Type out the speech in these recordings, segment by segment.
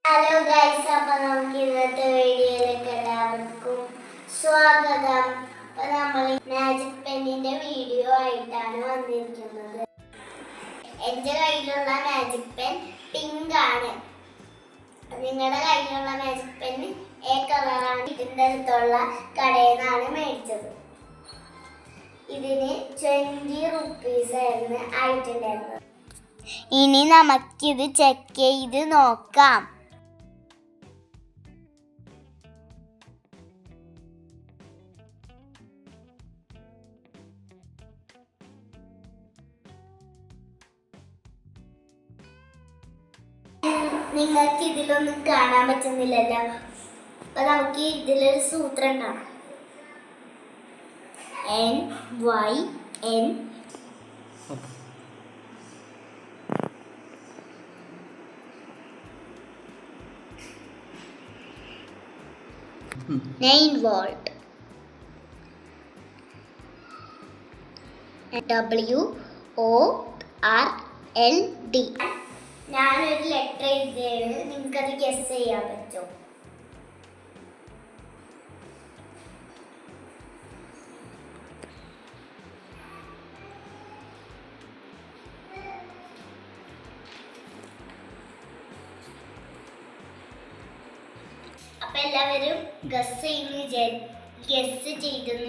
Hello guys, അപ്പോൾ നമുക്ക് ഇന്നത്തെ വീഡിയോയിലേക്ക് എല്ലാവർക്കും സ്വാഗതം. അപ്പോൾ നമ്മൾ മാജിക് പെന്നിന്റെ വീഡിയോ ആയിട്ടാണ് വന്നിരിക്കുന്നത്. എൻ്റെ കയ്യിലുള്ള മാജിക് പെൻ പിങ്ക് ആണ്. നിങ്ങളുടെ കയ്യിലുള്ള മാജിക് പെൻ കളറാണ്. ഇതിൻ്റെ അടുത്തുള്ള കടയിൽ നിന്നാണ് മേടിച്ചത്. ഇതിന് 20 rupees ആയിരുന്നു ആയിട്ടുണ്ടായിരുന്നത്. ഇനി നമുക്കിത് ചെക്ക് ചെയ്ത് നോക്കാം. നിങ്ങൾക്ക് ഇതിലൊന്നും കാണാൻ പറ്റുന്നില്ലല്ലോ. അപ്പൊ നമുക്ക് ഇതിലൊരു സൂത്രം കാണാം. NYN 9 volt. WORLD. ഞാനൊരു ലെറ്റർ എഴുതിയാണ്, നിങ്ങൾക്കത് ഗസ് ചെയ്യാൻ പറ്റുമോ? അപ്പം എല്ലാവരും ഗസ് ചെയ്തെന്ന്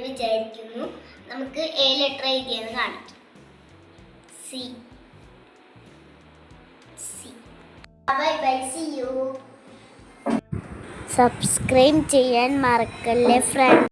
വിചാരിക്കുന്നു. നമുക്ക് എ ലെറ്റർ എഴുതിയെന്ന് കാണിക്കും. See. Bye bye, see you. Subscribe ചെയ്യാൻ മറക്കല്ലേ ഫ്രണ്ട്.